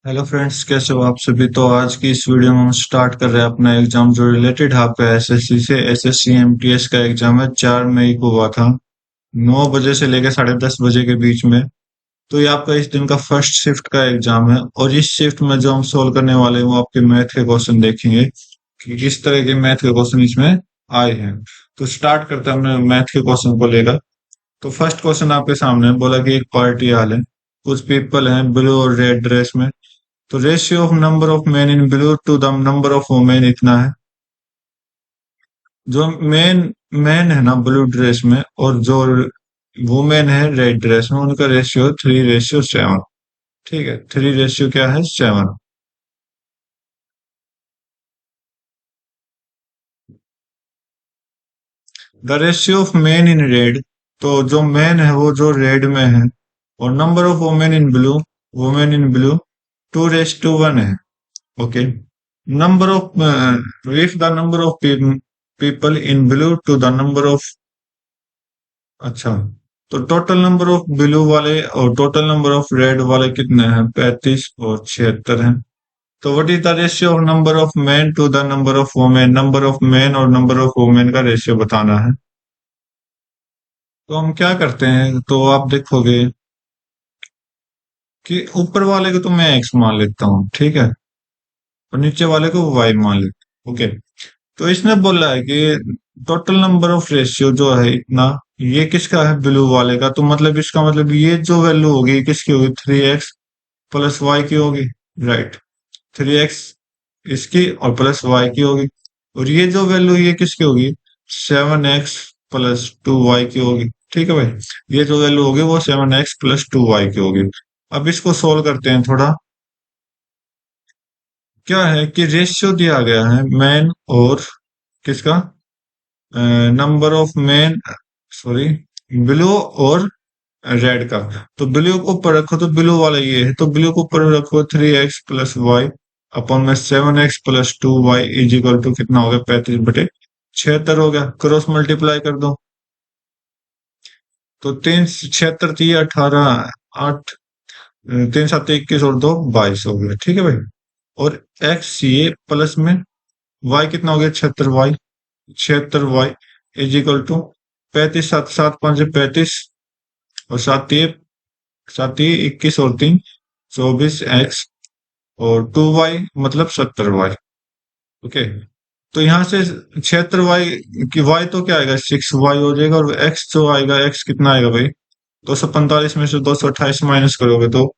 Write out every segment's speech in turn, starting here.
Hello friends, कैसे हो आप सभी। तो आज की इस वीडियो में हम स्टार्ट कर रहे हैं अपना एग्जाम जो रिलेटेड है आपका एसएससी से। एसएससी एमटीएस का एग्जाम है, 4 मई को हुआ था, 9 बजे से लेकर 10:30 बजे के बीच में। तो ये आपका इस दिन का फर्स्ट शिफ्ट का एग्जाम है, और इस शिफ्ट में जो हम सोल्व करने वाले हैं वो आपके मैथ के क्वेश्चन देखेंगे कि किस तरह के मैथ के क्वेश्चन इसमें आए हैं। तो स्टार्ट करते हैं हमने मैथ के क्वेश्चन को लेकर। तो फर्स्ट क्वेश्चन आपके सामने है, बोला कि एक पार्टी हॉल है, कुछ पीपल हैं ब्लू और रेड ड्रेस में। तो ratio of number of men in blue to the number of women इतना है। जो मेन मैन है ना ब्लू ड्रेस में, और जो वुमेन है रेड ड्रेस में, उनका रेशियो 3:7। ठीक है, 3 रेशियो क्या है, 7। The ratio of men in red, तो जो मैन है वो जो रेड में है, और number of women in blue 2:1 है। Okay. Number of if the number of people in blue to the number of, अच्छा, तो टोटल नंबर ऑफ ब्लू वाले और टोटल नंबर ऑफ रेड वाले कितने हैं, 35 और 76 हैं। तो what is the ratio of number of man to the number of women, number of man और नंबर ऑफ वुमेन का रेशियो बताना है। तो हम क्या करते हैं, तो आप देखोगे कि ऊपर वाले को तो मैं एक्स मान लेता हूँ, ठीक है, और नीचे वाले को वाई मान लेता हूँ। ओके। तो इसने बोला है कि टोटल नंबर ऑफ रेशियो जो है इतना, ये किसका है, ब्लू वाले का। तो मतलब इसका मतलब ये जो वैल्यू होगी किसकी होगी, 3x प्लस वाई की होगी। राइट। 3x इसकी और प्लस वाई की होगी। और ये जो वैल्यू ये किसकी होगी, 7x प्लस 2y की होगी। ठीक है भाई, ये जो वैल्यू होगी वो 7x प्लस 2y की होगी। अब इसको सोल्व करते हैं थोड़ा। क्या है कि रेशियो दिया गया है मैन और किसका, number of man, sorry, blue और रेड का। तो ब्लू को ऊपर रखो तो ब्लू वाला ये है, तो ब्लू को ऊपर रखो 3x प्लस वाई अपॉन में 7x plus 2y is equal to कितना हो गया, 35/76 हो गया। क्रॉस मल्टीप्लाई कर दो, तो 3 76 3 18 8, 3 7 21 और 2 22 हो गया। ठीक है भाई। और x ये प्लस में y कितना हो गया, 76y, 76y is equal to 35, 7 7 5 35, और 7 ये 21 और 3 24x, और 2y मतलब 70y। ओके। तो यहाँ से 76y की y तो क्या आएगा, 6y हो जाएगा, और x जो आएगा, x कितना आएगा भाई, 245 में से 228 माइनस करोगे तो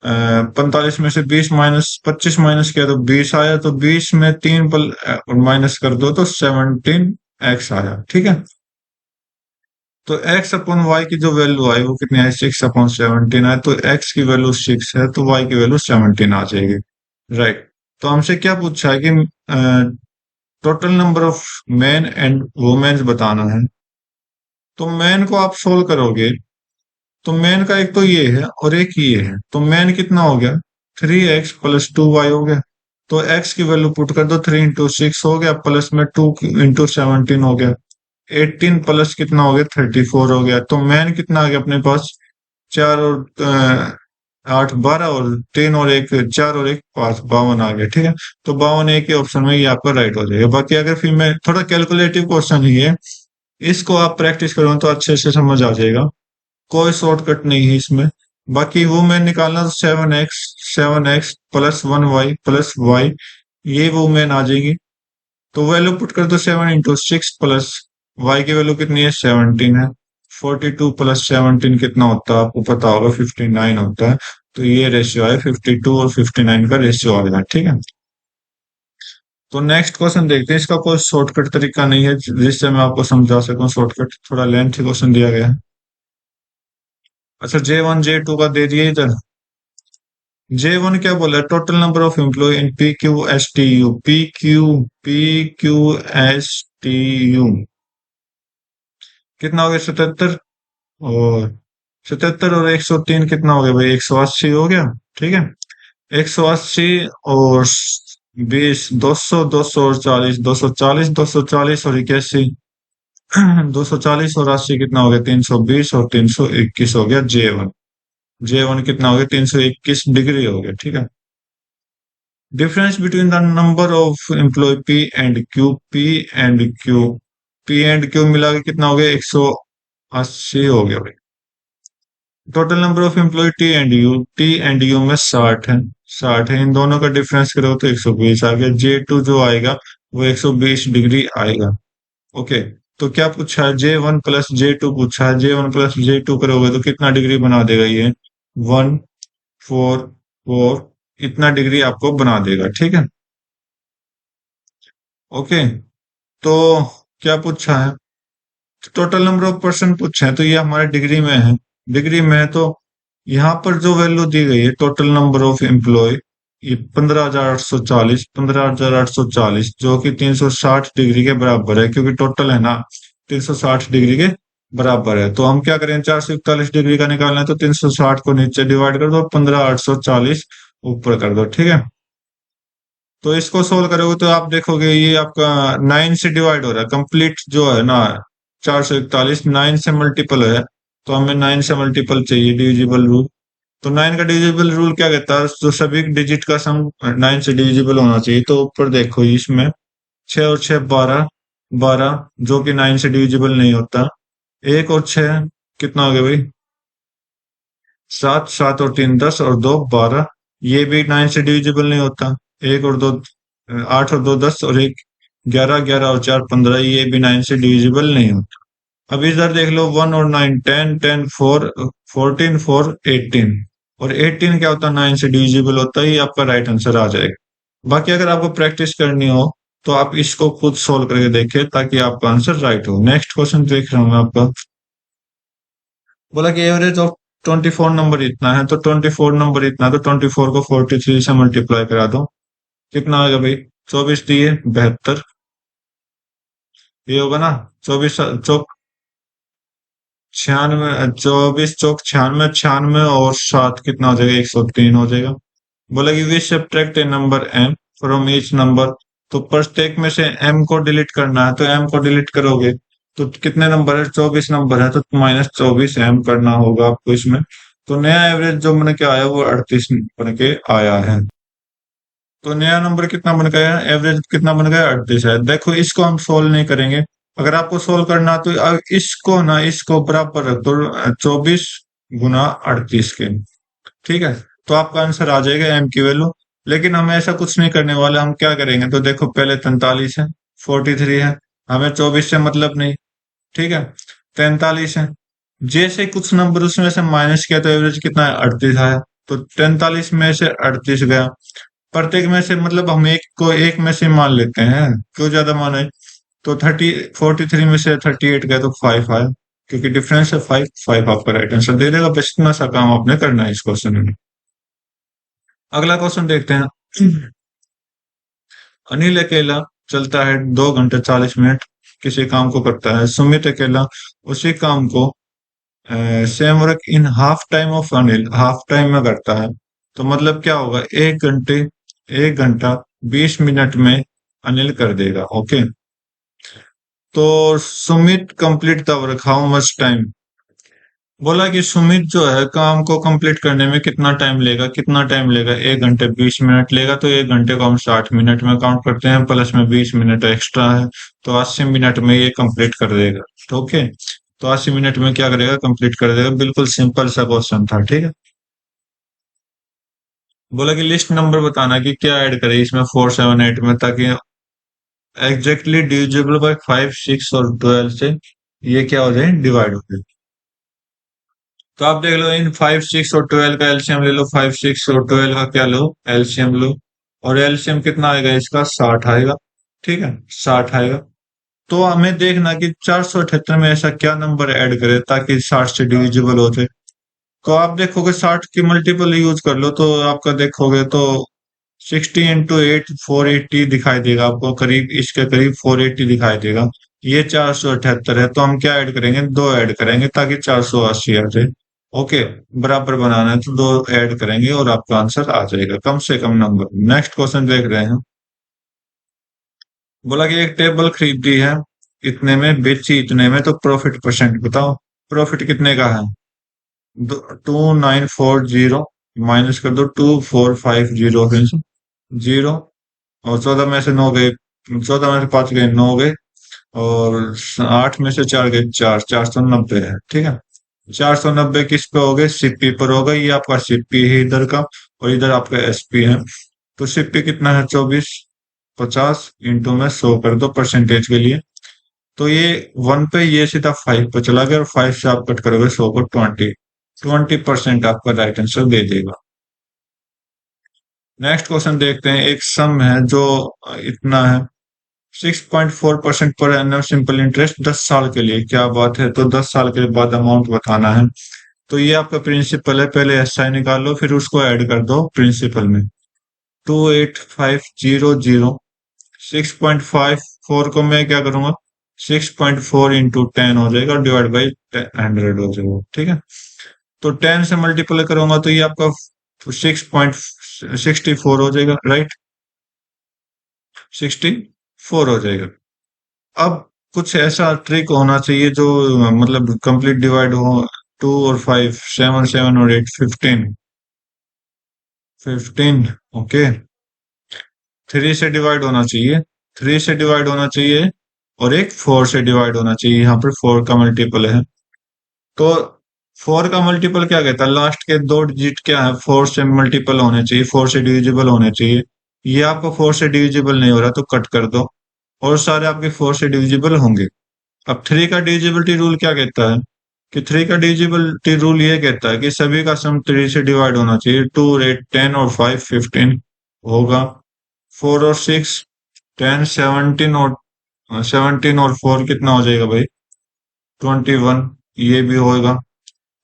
45 में से 20 माइनस 25 माइनस किया तो 20 आया। तो 20 में 3 पल माइनस कर दो तो 17x आया। ठीक है। तो x अपॉन वाई की जो वैल्यू आई वो कितनी आई, 6/17 आए। तो x की वैल्यू 6 है तो y की वैल्यू 17 आ जाएगी। राइट। तो हमसे क्या पूछा है कि total number of man and womens बताना है। तो मैन को आप सोल्व करोगे तो मैन का एक तो ये है और एक ये है, तो मैन कितना हो गया, 3x प्लस 2y हो गया। तो x की वैल्यू पुट कर दो, 3 × 6 हो गया, प्लस में 2 × 17 हो गया। 18 प्लस कितना हो गया, 34 हो गया। तो मैन कितना आ गया अपने पास, 4 और 8 12, और 3 और 1 4 और 1 5 52 आ गया। ठीक है। तो 52 एक ही ऑप्शन में ये आपका राइट हो जाएगा। बाकी अगर फिर मैं थोड़ा कैलकुलेटिव क्वेश्चन ही है, इसको आप प्रैक्टिस करो तो अच्छे से समझ आ जाएगा। कोई शॉर्टकट नहीं है इसमें। बाकी वो मैं निकालना तो 7x plus 1y plus y, ये वो मैन आ जाएगी। तो वैल्यू पुट कर दो, 7 × 6 प्लस वाई की वैल्यू कितनी है, 17 है। 42 प्लस 17 कितना होता है आपको पता होगा, 59 होता है। तो ये रेशियो है 52 और 59 का रेशियो आ गया। ठीक है। तो नेक्स्ट क्वेश्चन देखते हैं। इसका कोई शॉर्टकट तरीका नहीं है जिससे मैं आपको समझा सकूं, शॉर्टकट थोड़ा लेंथी क्वेश्चन दिया गया है। अच्छा, J1 J2 का दे दिए इधर। J1 क्या बोला है, total number of employ in PQSTU कितना हो गया, 77। और 77 और 103 कितना हो गया भाई, 180 हो गया। ठीक है। 180 और 20, 200, 240, 240, 240 और 81, 240 और 80 कितना हो गया, 320 और 321 हो गया J1। J1 कितना हो गया, 321 डिग्री हो गया। ठीक है। Difference between the number of employ P and Q मिला के कितना हो गया, 180 हो गया भाई। Total number of employ T and U में 60 है, 60 है, इन दोनों का डिफरेंस करो तो 120 आ गया। J2 जो आएगा वो 120 डिग्री आएगा। ओके, तो क्या पूछा है, J1 + J2 पूछा है। J1 + J2 करोगे तो कितना डिग्री बना देगा ये, 144 इतना डिग्री आपको बना देगा, ठीक है। ओके, तो क्या पूछा है, टोटल नंबर ऑफ पर्सन पूछे हैं, तो ये हमारे डिग्री में है। डिग्री में है तो यहाँ पर जो वैल्यू दी गई है टोटल नंबर ऑफ एम्प्लॉय, ये 15,840 जो कि 360 डिग्री के बराबर है, क्योंकि टोटल है ना 360 डिग्री के बराबर है। तो हम क्या करें, 441 डिग्री का निकालना है तो 360 को नीचे डिवाइड कर दो, 15,840 ऊपर कर दो, ठीक है। तो इसको सोल्व करोगे तो आप देखोगे ये आपका 9 से डिवाइड हो रहा है, कंप्लीट जो है ना 441 9 से मल्टीपल है, तो हमें 9 से मल्टीपल चाहिए डिविजिबल रूल। तो 9 का डिविजिबल रूल क्या कहता है, जो सभी डिजिट का सम 9 से डिविजिबल होना चाहिए। तो ऊपर देखो इसमें 6 और 6 12, 12 जो कि 9 से डिविजिबल नहीं होता। 1 और 6 कितना हो गया भाई, 7, 7 और 3 10 और 2 12, ये भी 9 से डिविजिबल नहीं होता। 1 और 2 8 और 2 10 और 1 11, 11 और 4 15, ये भी 9 से डिविजिबल नहीं होता। अब इधर देख लो 1 और 9 10, 10 4 14 4 18, और 18 क्या होता है, 9 से डिविजिबल होता है, ये आपका राइट आंसर आ जाएगा। बाकी अगर आपको प्रैक्टिस करनी हो तो आप इसको खुद सोल्व करके देखिए ताकि आपका आंसर राइट हो। नेक्स्ट क्वेश्चन देख रहा हूँ मैं आपका। बोला कि एवरेज ऑफ 24 नंबर इतना है, तो 24 नंबर इतना है, तो 24 को 43 से मल्टीप्लाई करा दो, कितना आएगा भाई, 24 दिए 72, ये होगा ना। 24 चौक 96, 24 चौक 96, 96 और 7 कितना हो जाएगा, 103 हो जाएगा। बोला कि we subtract a number m from each number, तो प्रत्येक में से m को डिलीट करना है, तो m को डिलीट करोगे तो कितने नंबर है, 24 नंबर है, तो -24m करना होगा आपको इसमें। तो नया एवरेज जो बन के आया वो 38 बन के आया है। तो नया नंबर कितना बन गया, एवरेज कितना बन गया, 38 है। देखो इसको हम सोल्व नहीं करेंगे, अगर आपको सोल्व करना तो इसको ना इसको बराबर रख दो 24 × 38 के, ठीक है। तो आपका आंसर आ जाएगा एम की वैल्यू। लेकिन हम ऐसा कुछ नहीं करने वाले, हम क्या करेंगे, तो देखो पहले 43 है, 43 है, हमें 24 से मतलब नहीं, ठीक है। 43 है, जैसे कुछ नंबर उसमें से माइनस किया तो एवरेज कितना है, 38 आया। तो 43 में से 38 गया, प्रत्येक में से मतलब हम एक को एक में से मान लेते हैं, क्यों ज्यादा माने। तो 43 में से 38 गया तो 5 आया, क्योंकि डिफरेंस है 5, 5 आपका राइट आंसर दे देगा। बस इतना सा काम आपने करना है इस क्वेश्चन में। अगला क्वेश्चन देखते हैं। अनिल अकेला चलता है 2 घंटे 40 मिनट किसी काम को करता है। सुमित अकेला उसी काम को same work in half time of Anil, half time में करता है। तो मतलब क्या होगा, 1 घंटा 20 मिनट में अनिल कर देगा। ओके, तो Sumit complete the work how much time. बोला कि सुमित जो है काम को कंप्लीट करने में कितना टाइम लेगा, कितना टाइम लेगा, 1 घंटे 20 मिनट लेगा। तो 1 घंटे को हम 60 मिनट में काउंट करते हैं, प्लस में 20 मिनट एक्स्ट्रा है, तो 80 मिनट में ये कंप्लीट कर देगा। तो ओके, तो 80 मिनट में क्या करेगा, कंप्लीट कर देगा। बिल्कुल सिंपल सा क्वेश्चन था, ठीक है। बोला कि लिस्ट नंबर बताना कि क्या ऐड करें इसमें 4 7 8 में, ताकि एग्जैक्टली डिविजिबल बाय 5 6 और 12 से ये क्या हो जाए, डिवाइड हो जाए। तो आप देख लो इन 5 6 और 12 का एलसीएम ले लो, 5 6 और 12 का क्या लो, एलसीएम लो। और एलसीएम कितना आएगा इसका, 60 आएगा, ठीक है, 60 आएगा। तो हमें देखना कि 478 में ऐसा क्या नंबर ऐड करे ताकि 60 से डिविजिबल हो जाए। तो आप देखोगे 60 की मल्टीपल यूज कर लो, तो आपका देखोगे तो 60 × 8 480 दिखाई देगा आपको, करीब इसके करीब 480 दिखाई देगा। ये 478 है, तो हम क्या ऐड करेंगे, 2 ऐड करेंगे ताकि 480 आ जाए। ओके, बराबर बनाना है तो 2 ऐड करेंगे और आपका आंसर आ जाएगा, कम से कम नंबर। नेक्स्ट क्वेश्चन देख रहे हैं। बोला कि एक टेबल खरीदी है इतने में, बेची इतने में, तो प्रॉफिट परसेंट बताओ। प्रॉफिट कितने का है, 2940 माइनस कर दो 2450 जीरो, और 14 में से 9 गए, 14 में से 5 गए 9 गए, और 8 में से 4 गए 4, 490 है, ठीक है। 490 किस पे हो गए? सीपी पर होगा, ये आपका सीपी है इधर का, और इधर आपका एसपी है। तो सीपी कितना है? 24, 50 इंटू में 100 कर दो परसेंटेज के लिए। तो ये 1 पे, ये सीधा 5 पे चला गया, और 5 से आप कट करोगे 100 को, 20% आपका राइट आंसर दे देगा। नेक्स्ट क्वेश्चन देखते हैं। एक सम है जो इतना है, 6.4% पर एनम सिंपल इंटरेस्ट 10 साल के लिए। क्या बात है! तो 10 साल के बाद अमाउंट बताना है। तो ये आपका प्रिंसिपल है, पहले एसआई निकाल लो, फिर उसको ऐड कर दो प्रिंसिपल में। 28500, 6.54 को मैं क्या करूंगा? 6.4 इंटू 10 हो जाएगा, डिवाइड बाई 100 हो जाएगा, ठीक है। तो 10 से मल्टीप्लाई करूंगा तो ये आपका 6.64 हो जाएगा, राइट। 64 हो जाएगा। अब कुछ ऐसा ट्रिक होना चाहिए जो मतलब कंप्लीट डिवाइड हो। 2 और 5, 7, 7 और 8, 15, 15, ओके। 3 से डिवाइड होना चाहिए, 3 से डिवाइड होना चाहिए, और एक 4 से डिवाइड होना चाहिए। यहाँ पर 4 का मल्टीपल है। तो 4 का मल्टीपल क्या कहता है? लास्ट के 2 डिजिट क्या है? 4 से मल्टीपल होने चाहिए, 4 से डिविजिबल होने चाहिए। ये आपको 4 से डिविजिबल नहीं हो रहा, तो कट कर दो, और सारे आपके 4 से डिविजिबल होंगे। अब 3 का डिविजिबिलिटी रूल क्या कहता है? कि 3 का डिविजिबिलिटी रूल ये कहता है कि सभी का सम 3 से डिवाइड होना चाहिए। 2 और 8 10, और 5 15 होगा। 4 और 6 10, 17, और 17 और 4 कितना हो जाएगा भाई? 21, ये भी होगा।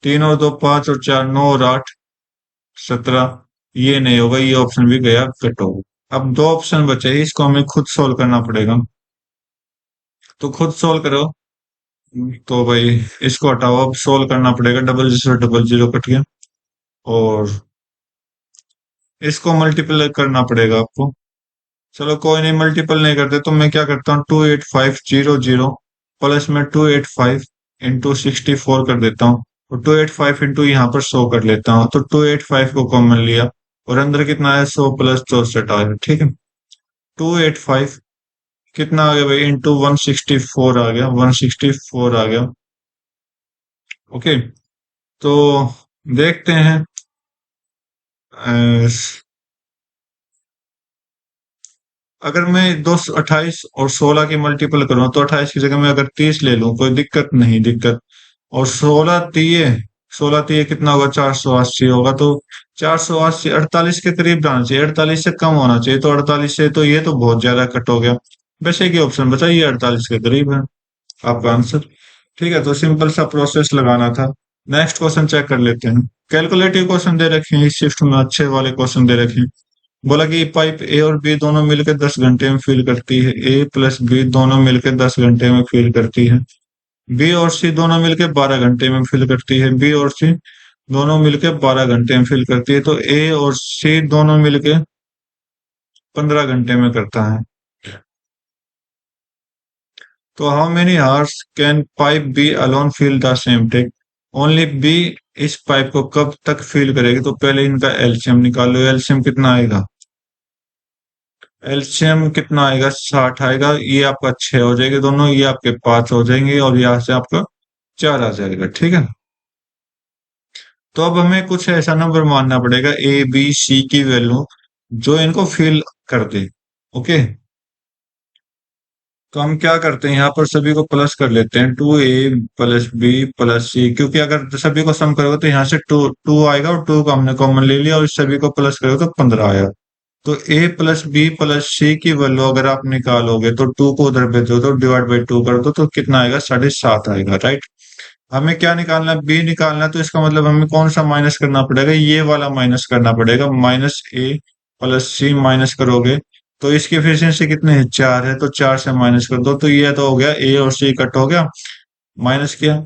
3 और 2 5, और 4 9, और 8 17, ये नहीं होगा, ये ऑप्शन भी गया, कट होगा। अब दो ऑप्शन बचे, इसको हमें खुद सोल्व करना पड़ेगा। तो खुद सोल्व करो। तो भाई इसको हटाओ, अब सोल्व करना पड़ेगा। डबल जीरो कट गया, और इसको मल्टीप्लाई करना पड़ेगा आपको। चलो कोई नहीं, मल्टीपल नहीं करते तो मैं क्या करता हूँ, 28500 प्लस में 285 इंटू 64 कर देता हूँ, और 285 इंटू यहाँ पर 100 कर लेता हूँ। तो 285 को कॉमन लिया, और अंदर कितना है? 100 प्लस 64 आया, ठीक है। 285 कितना आ गया भाई? इंटू 164 आ गया, 164 आ गया, ओके। तो देखते हैं। अ, अगर मैं 228 और 16 की मल्टीपल करूं, तो 28 की जगह मैं अगर 30 ले लूं, कोई दिक्कत नहीं, दिक्कत। और 16 तिये कितना होगा? 480 होगा। तो 480 48 के करीब जाना चाहिए, 48 से कम होना चाहिए। तो 48 से तो ये तो बहुत ज्यादा कट हो गया। वैसे की ऑप्शन बचा, ये 48 के करीब है आपका आंसर। ठीक है, तो सिंपल सा प्रोसेस लगाना था। नेक्स्ट क्वेश्चन चेक कर लेते हैं। कैलकुलेटिव क्वेश्चन दे रखे हैं, इस शिफ्ट में अच्छे वाले क्वेश्चन दे रखे हैं। बोला कि पाइप ए और बी दोनों मिलकर 10 घंटे में फिल करती है। ए प्लस बी दोनों मिलकर 10 घंटे में फिल करती है। बी और सी दोनों मिलकर 12 घंटे में फिल करती है। बी और सी दोनों मिलकर 12 घंटे में फिल करती है। तो ए और सी दोनों मिलकर 15 घंटे में करता है। तो how many hours can pipe B alone fill the same take? Only B इस पाइप को कब तक फिल करेगी? तो पहले इनका एलसीएम निकालो। एलसीएम कितना आएगा? एलसीएम कितना आएगा? 60 आएगा। ये आपका 6 हो जाएगा दोनों, ये आपके 5 हो जाएंगे, और यहाँ से आपका 4 आ जाएगा, ठीक है। तो अब हमें कुछ ऐसा नंबर मानना पड़ेगा, ए बी सी की वैल्यू, जो इनको फिल कर दे, ओके। तो हम क्या करते हैं, यहाँ पर सभी को प्लस कर लेते हैं। 2a प्लस बी प्लस सी, क्योंकि अगर सभी को सम करोगे तो यहाँ से टू टू आएगा, और 2 का हमने कॉमन ले लिया, और इस सभी को प्लस करोगे तो 15 आएगा। तो a प्लस बी प्लस सी की वैल्यू अगर आप निकालोगे, तो 2 को उधर भेज दो, तो डिवाइड बाई 2 कर दो, तो कितना आएगा? 7.5 आएगा, राइट। हमें क्या निकालना है? बी निकालना है। तो इसका मतलब हमें कौन सा माइनस करना पड़ेगा? ये वाला माइनस करना पड़ेगा। माइनस ए प्लस सी माइनस करोगे, तो इसकी एफिशिएंसी कितनी है? 4 है। तो 4 से माइनस कर दो, तो ये तो हो गया, ए और सी कट हो गया, माइनस किया।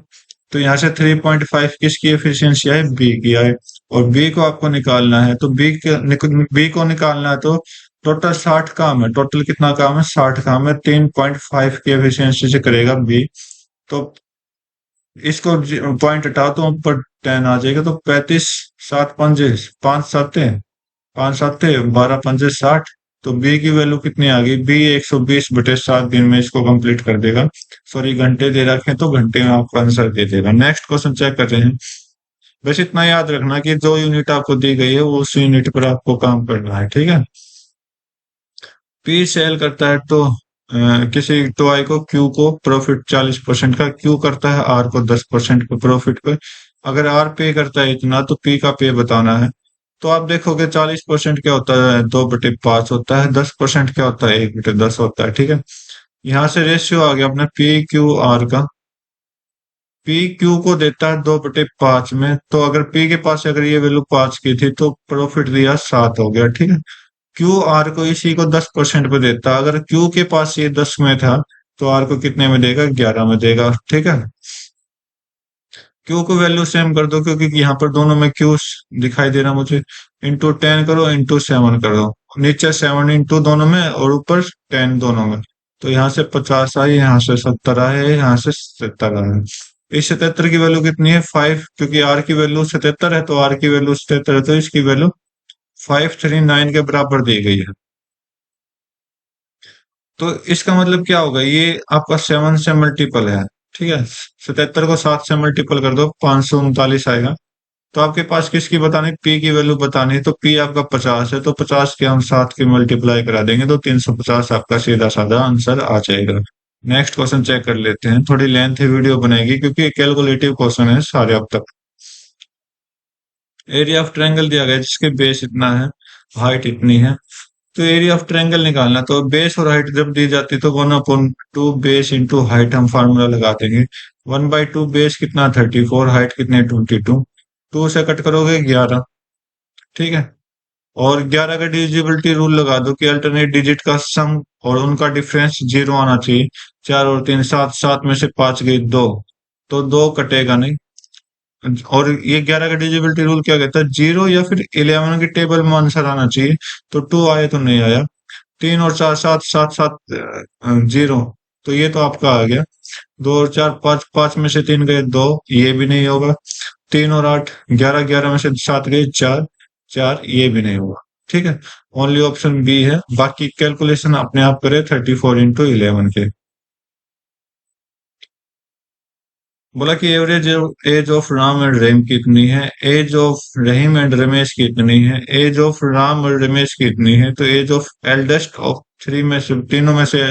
तो यहाँ से 3.5 किसकी एफिशिएंसी है? बी की आए। और बी को आपको निकालना है, तो बी को निकालना है, तो टोटल 60 काम है। टोटल कितना काम है? 60 काम है। 3.5 की एफिशिएंसी से करेगा बी। तो इसको पॉइंट हटाओ तो ऊपर 10 आ जाएगा। तो 35, 7 पंजे 5 7 है, पाँच सात थे, 12 पंजे 60। तो बी की वैल्यू कितनी आ गई? बी 120/7 दिन में इसको कंप्लीट कर देगा। सॉरी, घंटे दे रखे तो घंटे में आपको आंसर दे देगा। नेक्स्ट क्वेश्चन चेक कर रहे हैं। बस इतना याद रखना कि जो यूनिट आपको दी गई है वो उस यूनिट पर आपको काम करना है, ठीक है। पी सेल करता है तो किसी तो आई को, क्यू को प्रॉफिट 40% का, क्यू करता है आर को 10% का प्रॉफिट पे। अगर आर पे करता है इतना तो पी का पे बताना है। तो आप देखोगे 40% क्या होता है? 2/5 होता है। 10% क्या होता है? 1/10 होता है, ठीक है। यहाँ से रेशियो आ गया अपने पी क्यू आर का। पी क्यू को देता है 2/5 में, तो अगर पी के पास अगर ये वैल्यू 5 की थी तो प्रॉफिट दिया 7 हो गया, ठीक है। क्यू आर को इसी को 10% पे देता, अगर क्यू के पास ये 10 में था तो आर को कितने में देगा? 11 में देगा, ठीक है। क्यू को वैल्यू सेम कर दो क्योंकि यहाँ पर दोनों में क्यू दिखाई दे रहा मुझे। इंटू 10 करो, इंटू 7 कर दो। नीचे 7 इंटू दोनों में और ऊपर 10 दोनों में। तो यहाँ से 50 आई, यहाँ से 70 आए, यहाँ से 77 आए। इस 77 की वैल्यू कितनी है? 5, क्योंकि आर की वैल्यू 77 है तो आर की वैल्यू 77 है, तो इसकी वैल्यू 539 के बराबर दी गई है। तो इसका मतलब क्या होगा? ये आपका 7 से मल्टीपल है, ठीक है। 77 को 7 से मल्टीपल कर दो, 539 आएगा। तो आपके पास किसकी बतानी? पी की वैल्यू बतानी है। तो पी आपका 50 है, तो 50 के हम 7 के मल्टीप्लाई करा देंगे तो 350 आपका सीधा साधा आंसर आ जाएगा। नेक्स्ट क्वेश्चन चेक कर लेते हैं। थोड़ी लेंथ वीडियो बनेगी क्योंकि कैलकुलेटिव क्वेश्चन है सारे अब तक। एरिया ऑफ ट्रायंगल दिया गया है जिसके बेस इतना है, हाइट इतनी है। तो एरिया ऑफ ट्रायंगल निकालना, तो बेस और हाइट जब दी जाती है तो 1/2 बेस इंटू हाइट हम फार्मूला लगा देंगे। 1/2 बेस कितना? 34, हाइट कितने? 22। 2 से कट करोगे 11, ठीक है। और 11 का डिविजिबिलिटी रूल लगा दो कि अल्टरनेट डिजिट का सम और उनका डिफरेंस 0 आना चाहिए। 4 और 3 7, 7 में से 5 गई 2, तो 2 कटेगा नहीं। और ये 11 का डिजिबिलिटी रूल क्या कहता है? 0 या फिर 11 की टेबल में आंसर आना चाहिए। तो 2 आए तो नहीं आया। 3 और 4 7 7 7 0, तो ये तो आपका आ गया। 2 और 4 5, 5 में से 3 गए 2, ये भी नहीं होगा। 3 और 8 11, 11 में से 7 गए 4, 4 ये भी नहीं होगा, ठीक है। ओनली ऑप्शन बी है। बाकी कैलकुलेशन अपने आप करे 34 इंटू 11 के। बोला कि average age of Ram and Rahim कितनी है? Age of Rahim and Ramesh कितनी है? एज ऑफ राम और रमेश कितनी है? तो age of eldest of three में से, तीनों में से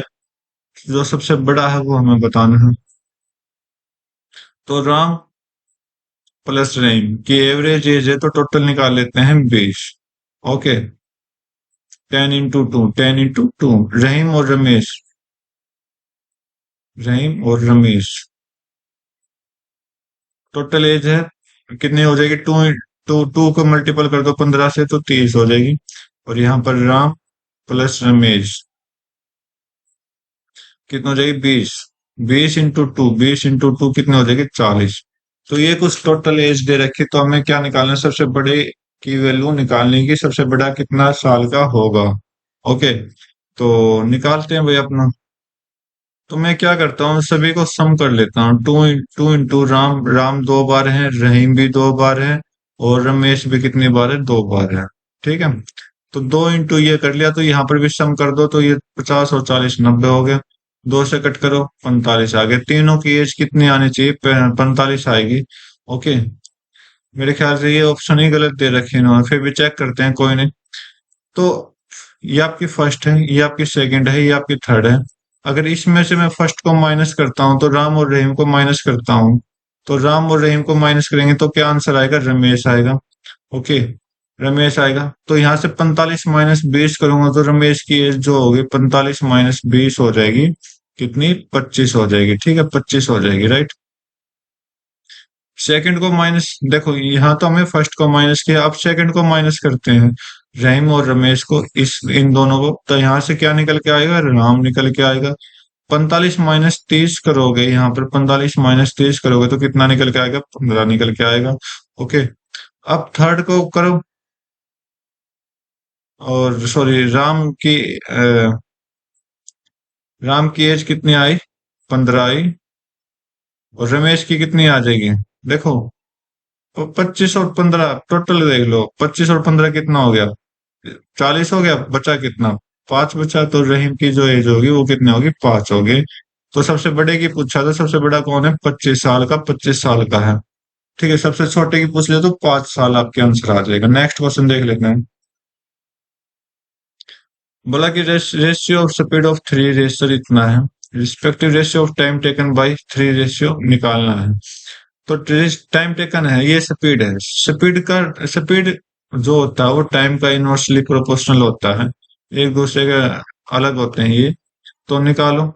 जो सबसे बड़ा है वो हमें बताना है। तो राम प्लस रहीम की एवरेज एज है तो टोटल निकाल लेते हैं 20। Okay, 10 into 2, 10 into 2। रहीम और रमेश, रहीम और रमेश टोटल एज है कितनी हो जाएगी? 2 को मल्टीपल कर दो 15 से तो 30 हो जाएगी। और यहाँ पर राम प्लस रमेश कितना हो जाएगी? 20। 20 इंटू 2, 20 इंटू 2 कितने हो जाएगी? 40। तो ये कुछ टोटल एज दे रखी, तो हमें क्या निकालना है? सबसे बड़े की वैल्यू निकालनी है कि सबसे बड़ा कितना साल का होगा। ओके, तो निकालते हैं भाई अपना। तो मैं क्या करता हूँ, सभी को सम कर लेता हूँ। 2 इंटू राम, राम 2 बार है, रहीम भी 2 बार है, और रमेश भी कितनी बार है? 2 बार है, ठीक है। तो 2 इंटू ये कर लिया, तो यहाँ पर भी सम कर दो, तो ये 50 और 40 90 हो गया। 2 से कट करो 45 आ गया। तीनों की एज कितनी आनी चाहिए? 45 आएगी। ओके, मेरे ख्याल से ये ऑप्शन ही गलत दे रखे इन्होंने, फिर भी चेक करते हैं, कोई नहीं। तो ये आपकी फर्स्ट है, ये आपकी सेकंड है, ये आपकी थर्ड है। अगर इसमें से मैं फर्स्ट को माइनस करता हूँ तो राम और रहीम को माइनस करता हूँ, तो राम और रहीम को माइनस करेंगे तो क्या आंसर आएगा? रमेश आएगा। ओके, रमेश आएगा। तो यहाँ से 45 - 20 करूंगा तो रमेश की एज जो होगी 45 - 20 हो जाएगी कितनी? 25 हो जाएगी, ठीक है। 25 हो जाएगी, राइट। सेकंड को माइनस, देखो यहाँ तो हमें फर्स्ट को माइनस किया, अब सेकंड को माइनस करते हैं, रहीम और रमेश को, इस इन दोनों को। तो यहाँ से क्या निकल के आएगा? राम निकल के आएगा। 45 - 30 करोगे, यहाँ पर 45 - 30 करोगे तो कितना निकल के आएगा? 15 निकल के आएगा। ओके, अब थर्ड को करो। और सॉरी, राम की एज कितनी आई? 15 आई। और रमेश की कितनी आ जाएगी? देखो, तो 25 और 15 टोटल देख लो, 25 और 15 कितना हो गया? 40 हो गया, बचा कितना? 5 बचा। तो रहीम की जो एज होगी वो कितनी होगी? 5 होगी। तो सबसे बड़े की पूछा, तो सबसे बड़ा कौन है? 25 साल का, 25 साल का है। ठीक है, सबसे छोटे की पूछ ले तो 5 साल आपके आंसर आ जाएगा। नेक्स्ट क्वेश्चन देख लेते हैं। बोला कि ratio of speed of three racer इतना है, respective ratio of time taken by three ratio निकालना है। तो टाइम टेकन है, ये स्पीड है। स्पीड जो होता है वो टाइम का इनवर्सली प्रोपोर्शनल होता है, एक दूसरे के अलग होते हैं ये। तो निकालो,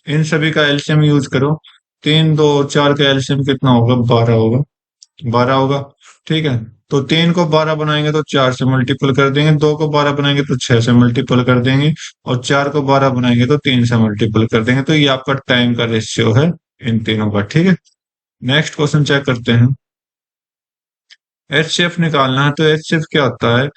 इन सभी का एलसीएम यूज करो। 3, 2 और 4 का एलसीएम कितना होगा? 12 होगा। 12 होगा। ठीक है। तो 3 को 12 बनाएंगे तो 4 से मल्टीपल कर देंगे, 2 को 12 बनाएंगे तो 6 से मल्टीपल कर देंगे, और 4 को 12 बनाएंगे तो 3 से मल्टीपल कर देंगे। तो ये आपका टाइम का रेशियो है इन तीनों का। ठीक है। नेक्स्ट क्वेश्चन चेक करते हैं। एच एफ निकालना है। तो एच एफ क्या होता है?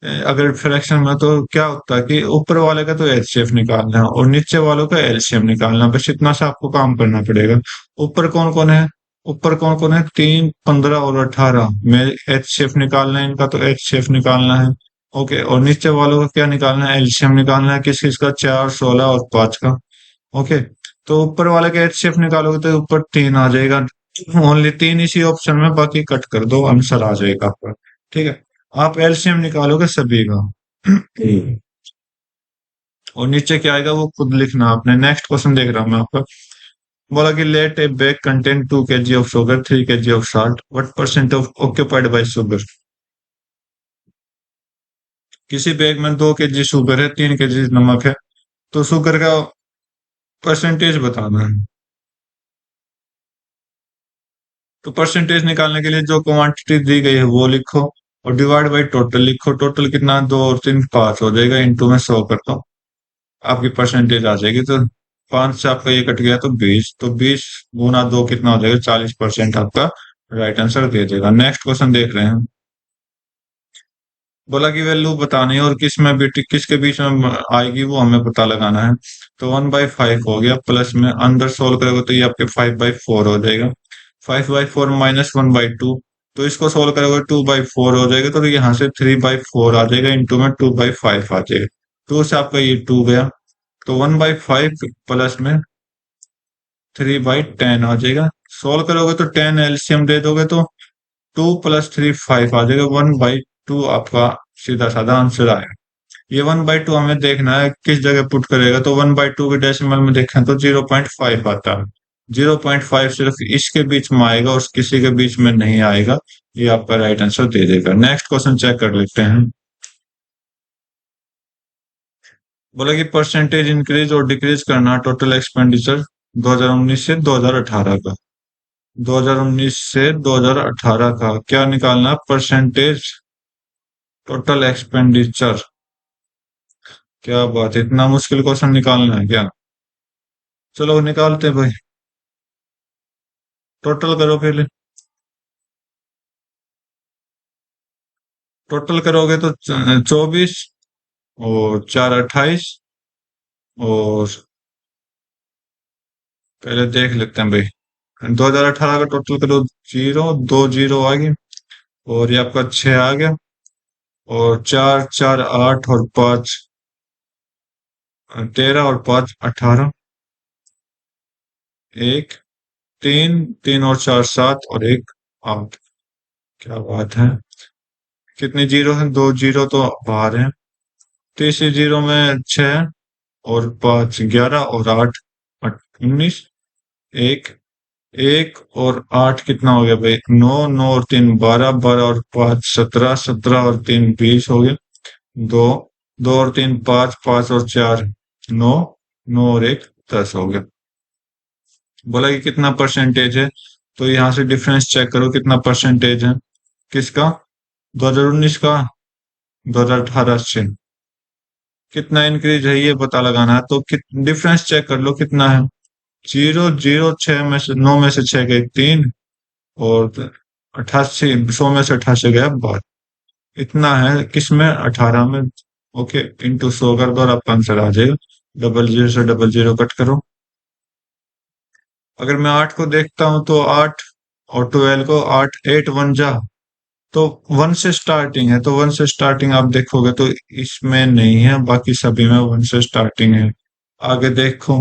अगर फ्रैक्शन में तो क्या होता है कि ऊपर वाले का तो एच एफ निकालना है और नीचे वालों का एलसीएम निकालना है। बस इतना सा आपको काम करना पड़ेगा। ऊपर कौन कौन है? ऊपर कौन कौन है? 3, 15 और 18 में एच एफ निकालना है इनका, तो एच एफ निकालना है। ओके। और नीचे वालों का क्या निकालना है? एलसीएम निकालना है। किस किस का? 4, 16 और 5 का। ओके। तो ऊपर वाले का एच एफ निकालोगे तो ऊपर 3 आ जाएगा। ओनली 3 इसी ऑप्शन में, बाकी कट कर दो, आंसर आ जाएगा आपका। ठीक है। आप एलसीएम निकालोगे सभी का। और नीचे क्या आएगा वो खुद लिखना आपने। नेक्स्ट क्वेश्चन देख रहा हूं मैं आपका। बोला कि let a bag contain 2 kg of sugar, 3 kg of salt, what percent of occupied by sugar? किसी बैग में 2 kg शुगर है, 3 kg नमक है, तो शुगर का परसेंटेज बताना है। तो परसेंटेज निकालने के लिए जो क्वांटिटी दी गई है वो लिखो, और डिवाइड बाई टोटल लिखो। टोटल कितना? 2 और 3 5 हो जाएगा। इंटू में 100 करता हूँ, आपकी परसेंटेज आ जाएगी। तो 5 से आपका ये कट गया तो 20, तो 20 गुना 2 कितना हो जाएगा? 40% आपका राइट आंसर दे देगा। नेक्स्ट क्वेश्चन देख रहे हैं। बोला कि वैल्यू बतानी है और किस में भी किसके बीच में आएगी वो हमें पता लगाना है। तो 1/5 हो गया, प्लस में अंदर सोल्व करोगे तो ये आपके 5/4 हो जाएगा। 5/4 माइनस 1/2, तो इसको सोल्व करोगे 2/4 हो जाएगा। तो यहाँ से 3/4 आ जाएगा, इंटू में 2/5 आ जाएगा। 2 से आपका ये 2 गया, तो 1/5 प्लस में 3/10 आ जाएगा। सोल्व करोगे तो 10 एलसीएम दे दोगे तो 2 + 3 5 आ जाएगा। 1/2 आपका सीधा साधा आंसर आएगा। ये 1/2 हमें देखना है किस जगह पुट करेगा। तो 1/2 के डेसिमल में देखें तो 0.5 आता है। 0.5 सिर्फ इसके बीच में आएगा और किसी के बीच में नहीं आएगा। ये आपका राइट आंसर दे देगा। नेक्स्ट क्वेश्चन चेक कर लेते हैं। बोला कि परसेंटेज इंक्रीज और डिक्रीज करना टोटल एक्सपेंडिचर 2019 से 2018 का। 2019 से 2018 का क्या निकालना? Percentage total expenditure. क्या बात है, इतना मुश्किल क्वेश्चन निकालना है क्या? चलो निकालते हैं भाई। टोटल करो पहले। टोटल करोगे तो 24 और 4 28, और पहले देख लेते हैं भाई। 2018 का टोटल करो, 0 2 0 आ गए, और ये आपका 6 आ गया, और 4 4 8 और 5 13, और 5 18, 1 3 3 और 4 7, और 1 8। क्या बात है। कितने जीरो हैं? 2 जीरो तो बाहर है। तीसरे जीरो में 6 और 5 11, और 8 19, 1 1 और 8 कितना हो गया भाई? 9 9 और 3 12, 12 और 5 17, 17 और 3 20 हो गया। 2 2 और 3 5, 5 और 4 9, 9 और 1 10 हो गया। बोला कि कितना परसेंटेज है, तो यहाँ से डिफरेंस चेक करो कितना परसेंटेज है। किसका? 2019 का 2018 से कितना इंक्रीज है ये पता लगाना है। तो डिफरेंस चेक कर लो कितना है। 0 0 6 में से 9 में से 6 गए 3, और 88 100 में से 88 गया बाहर। इतना है किसमें? 18 में। ओके, इंटू 100 कर दो और आपका आंसर आ जाएगा। 00 से 00 कट करो। अगर मैं 8 को देखता हूं तो 8 और 12 को, 8 8 1 जा, तो वन से स्टार्टिंग है, तो वन से स्टार्टिंग आप देखोगे तो इसमें नहीं है, बाकी सभी में वन से स्टार्टिंग है। आगे देखो,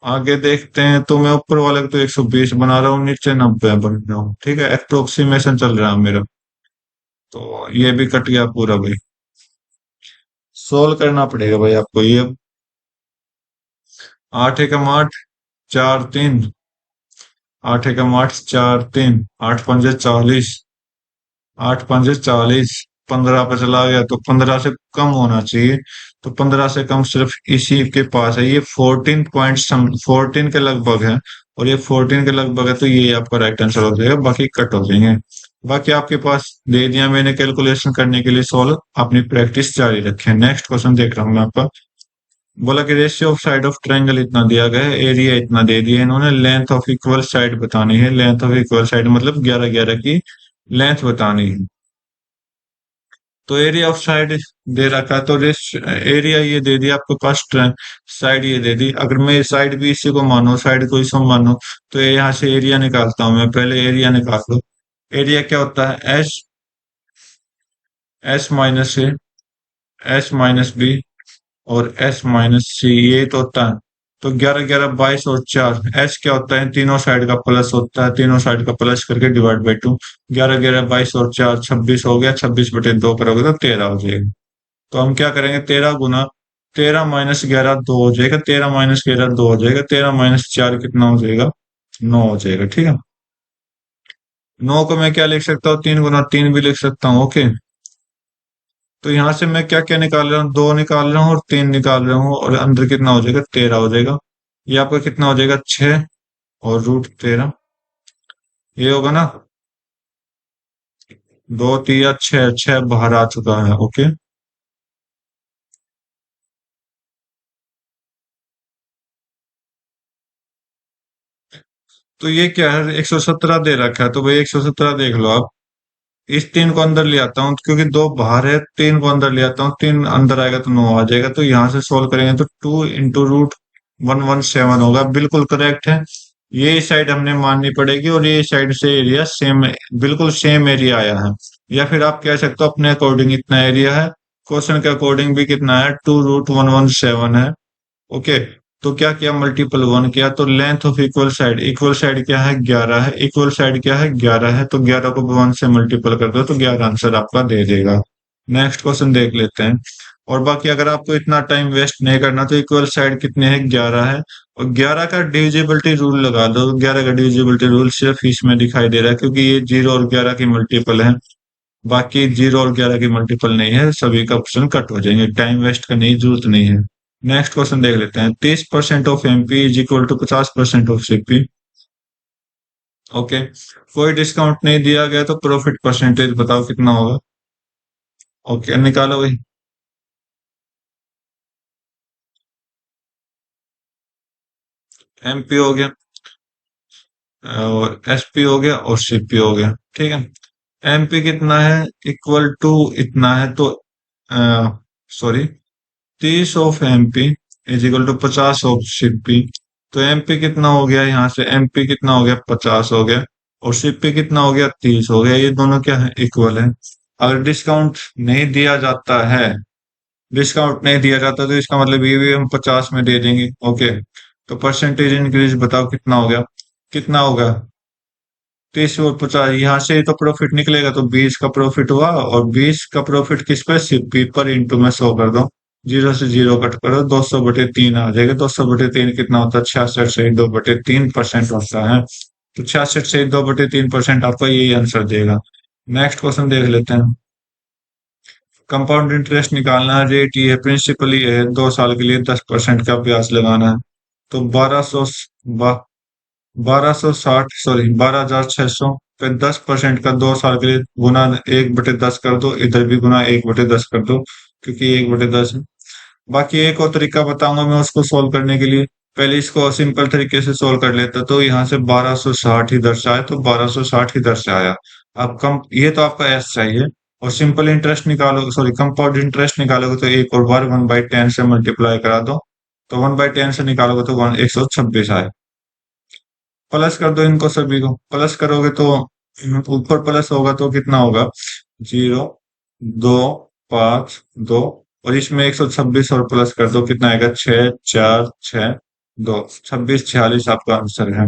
आगे देखते हैं, तो मैं ऊपर वाले को तो 120 बना रहा हूँ, नीचे 90 बन रहा हूँ, ठीक है, अप्रोक्सीमेशन चल रहा है मेरा। तो ये भी कट गया पूरा भाई। सोल्व करना पड़ेगा भाई आपको ये। 8 एकम 8, 4 3, 8 एकम 8, 4 3, 8 पंजे 40, 8 पंजे 40, 15 पे चला गया, तो 15 से कम होना चाहिए। तो 15 से कम सिर्फ इसी के पास है, ये 14 के लगभग है। और ये 14 के लगभग है, तो ये आपका राइट आंसर हो जाएगा, बाकी कट हो जाएंगे। बाकी आपके पास दे दिया मैंने कैलकुलेशन करने के लिए सॉल्व, अपनी प्रैक्टिस जारी रखें। नेक्स्ट क्वेश्चन देख रहा हूँ मैं आपका। बोला कि ratio of side of triangle इतना दिया गया है, एरिया इतना दे दिया है, इन्होंने लेंथ ऑफ इक्वल साइड बतानी है। लेंथ ऑफ इक्वल साइड मतलब 11 11 की लेंथ बतानी है। तो एरिया ऑफ साइड दे रखा है, तो एरिया ये दे दिया आपके पास, साइड ये दे दी। अगर मैं साइड भी इसी को मानो, साइड को इसको मानो, तो ये यहाँ से एरिया निकालता हूं मैं, पहले एरिया निकाल लो। एरिया क्या होता है? एस, एस माइनस ए, एस माइनस बी, और एस माइनस सी, ये तो होता है। तो 11 11 22 और 4, एस क्या होता है? तीनों साइड का प्लस होता है, तीनों साइड का प्लस करके डिवाइड बाई 2। 11 11 22 और 4 26 हो गया, 26/2 करोगे तो 13 हो जाएगा। तो हम क्या करेंगे? 13 गुना 13 - 11 2 हो जाएगा, 13 - 11 2 हो जाएगा, 13 - 4 कितना हो जाएगा? 9 हो जाएगा, ठीक है। 9 को मैं क्या लिख सकता हूँ? 3 गुना 3 भी लिख सकता हूँ, ओके। तो यहाँ से मैं क्या क्या निकाल रहा हूँ? 2 निकाल रहा हूँ और 3 निकाल रहा हूँ, और अंदर कितना हो जाएगा? 13 हो जाएगा। ये आपका कितना हो जाएगा? 6 और √13, ये होगा ना। 2 3 6, 6 बाहर आ चुका है, ओके। तो ये क्या है? 117 दे रखा है, तो भाई 117 देख लो आप। इस 3 को अंदर ले आता हूँ, क्योंकि 2 बाहर है, 3 को अंदर ले आता हूँ, 3 अंदर आएगा तो 9 आ जाएगा। तो यहाँ से सोल्व करेंगे तो 2 × √117 होगा, बिल्कुल करेक्ट है। ये साइड हमने माननी पड़ेगी, और ये साइड से एरिया सेम, बिल्कुल सेम एरिया आया है। या फिर आप कह सकते हो अपने अकॉर्डिंग इतना एरिया है, क्वेश्चन के अकॉर्डिंग भी कितना है? 2 √117 है, ओके। तो क्या किया? मल्टीपल 1 किया, तो length of equal side, equal side क्या है? 11 है, इक्वल साइड क्या है? 11 है, तो 11 को 1 से मल्टीपल कर दो, तो 11 आंसर आपका दे देगा। नेक्स्ट क्वेश्चन देख लेते हैं। और बाकी अगर आपको इतना टाइम वेस्ट नहीं करना, तो इक्वल साइड कितने हैं? 11 है, और 11 का डिविजिबिलिटी रूल लगा दो। 11 का डिविजिबिलिटी रूल सिर्फ इसमें दिखाई दे रहा है, क्योंकि ये 0 और 11 की मल्टीपल है। बाकी 0 और 11 की मल्टीपल नहीं है, सभी का ऑप्शन कट हो जाएंगे, टाइम वेस्ट करने की जरूरत नहीं है। नेक्स्ट क्वेश्चन देख लेते हैं। 30% of MP is equal to 50% of CP, okay. कोई डिस्काउंट नहीं दिया गया, तो प्रॉफिट परसेंटेज बताओ कितना होगा? ओके, निकालो भाई। एमपी हो गया, और एसपी हो गया, और सीपी हो गया, ठीक है। एमपी कितना है? इक्वल टू इतना है, तो sorry, 30 of MP is equal to 50 of CP. तो एमपी कितना हो गया? यहाँ से एमपी कितना हो गया? 50 हो गया, और सीपी कितना हो गया? 30 हो गया। ये दोनों क्या है? इक्वल है। अगर डिस्काउंट नहीं दिया जाता है, डिस्काउंट नहीं दिया जाता, तो इसका मतलब ये भी हम 50 में दे देंगे, ओके। तो परसेंटेज इंक्रीज बताओ कितना हो गया? कितना होगा? 30 और 50, यहाँ से तो प्रॉफिट निकलेगा, तो 20 का प्रॉफिट हुआ, और 20 का प्रॉफिट किस पे? सीपी पर, इंटू में 100 कर दो। 0 से 0 कट करो, 200/3 आ जाएगा। 200/3 कितना होता है? 66.2/3% होता है। तो 66.2/3% आपका यही आंसर देगा। नेक्स्ट क्वेश्चन देख लेते हैं। कंपाउंड इंटरेस्ट निकालना है, रेट ये प्रिंसिपल ये है, 2 साल के लिए 10% का ब्याज लगाना है। तो 1260, सॉरी 12,600 पे 10% का 2 साल के लिए गुना 1/10 कर दो, इधर भी गुना 1/10 कर दो, क्योंकि 1/10 है। बाकी एक और तरीका बताऊंगा मैं उसको सोल्व करने के लिए। पहले इसको सिंपल तरीके से सोल्व कर लेता, तो यहाँ से 1260 इधर से आया, तो 1260 इधर से आया। अब कम, ये तो आपका एस चाहिए। और सिंपल इंटरेस्ट निकालोगे, सॉरी कंपाउंड इंटरेस्ट निकालोगे, तो एक और बार 1/10 से मल्टीप्लाई करा दो। तो 1/10 से निकालोगे तो 126 आए। प्लस कर दो इनको, सभी को प्लस करोगे तो ऊपर प्लस होगा तो कितना होगा? 0, 2, 5, 2, और इसमें 126 और प्लस कर दो, कितना आएगा? 6, 4, 6, 2, 26, 46 आपका आंसर है।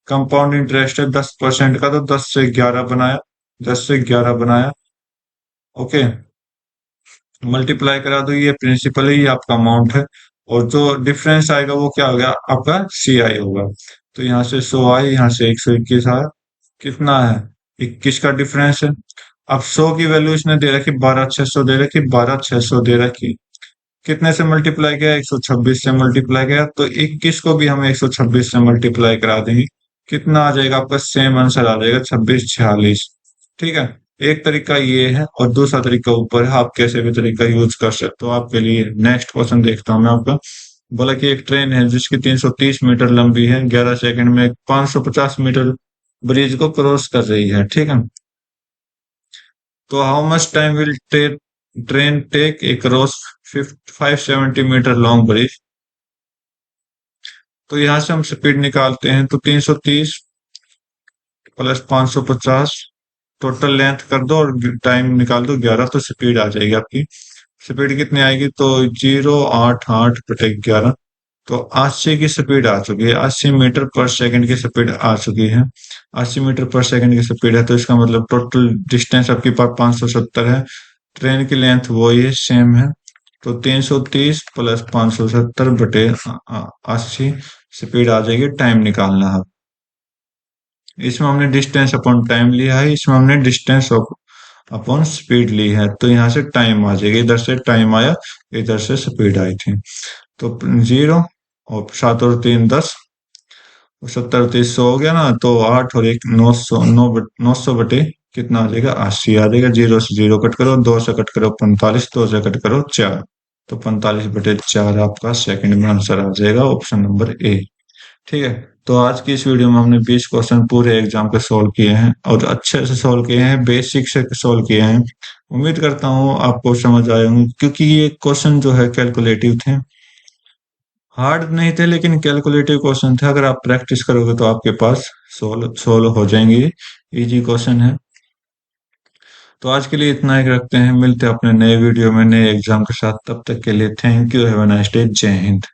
कंपाउंड इंटरेस्ट है 10% का, तो 10 से 11 बनाया, 10 से 11 बनाया। ओके, मल्टीप्लाई करा दो, ये प्रिंसिपल है, ये आपका अमाउंट है। और जो डिफरेंस आएगा वो क्या हो गया? आपका सी आई होगा। तो यहाँ से 100 आए, यहाँ से 121 आया। कितना है? 21 का डिफरेंस है। अब 100 की वैल्यू इसने दे रखी 12,600 दे रखी, 12,600 दे रखी। कितने से मल्टीप्लाई किया? 126 से मल्टीप्लाई किया, तो 21 को भी हम 126 से मल्टीप्लाई करा देंगे। कितना आ जाएगा आपका? सेम आंसर आ जाएगा, 2646। ठीक है, एक तरीका ये है और दूसरा तरीका ऊपर है, आप कैसे भी तरीका यूज कर सकते हो आपके लिए। नेक्स्ट क्वेश्चन देखता हूँ मैं आपका। बोला कि एक ट्रेन है जिसकी 330 मीटर लंबी है, 11 सेकंड में 550 मीटर ब्रिज को क्रॉस कर रही है। ठीक है, तो how much time will train take across 570 metre long bridge? तो यहां से हम स्पीड निकालते हैं, तो 330 प्लस 550 टोटल लेंथ कर दो और टाइम निकाल दो 11, तो स्पीड आ जाएगी आपकी। स्पीड कितनी आएगी? तो 088/11, तो 80 की स्पीड आ चुकी है, 80 मीटर पर सेकंड की स्पीड आ चुकी है। 80 मीटर पर सेकंड की स्पीड है, तो इसका मतलब टोटल डिस्टेंस आपके पास 570 है। ट्रेन की लेंथ वही है, सेम है। तो 330 प्लस 570/80 स्पीड आ जाएगी। टाइम निकालना है। इसमें हमने डिस्टेंस अपॉन टाइम लिया है, इसमें हमने डिस्टेंस अपॉन स्पीड ली है, तो यहाँ से टाइम आ जाएगा। इधर से टाइम आया, इधर से स्पीड आई थी। तो 0 और 7 और 3 10, 70 30 100 हो गया ना, तो 8 और 1 900, 900 बटे कितना आ जाएगा? 80 आ जाएगा। 0 से 0 कट करो, 2 से कट करो 45, 2 से कट करो 4, तो 45/4 आपका सेकंड में आंसर आ जाएगा, ऑप्शन नंबर ए। ठीक है, तो आज की इस वीडियो में हमने 20 क्वेश्चन पूरे एग्जाम के सॉल्व किए हैं और अच्छे से सॉल्व किए हैं, बेसिक से सॉल्व किए हैं। उम्मीद करता हूँ आपको समझ आए होंगे, क्योंकि ये क्वेश्चन जो है कैलकुलेटिव थे, हार्ड नहीं थे लेकिन कैलकुलेटिव क्वेश्चन थे। अगर आप प्रैक्टिस करोगे तो आपके पास सोल्व सोल्व हो जाएंगे। इजी क्वेश्चन है। तो आज के लिए इतना ही रखते हैं, मिलते हैं अपने नए वीडियो में नए एग्जाम के साथ। तब तक के लिए thank you, have a nice day, जय हिंद।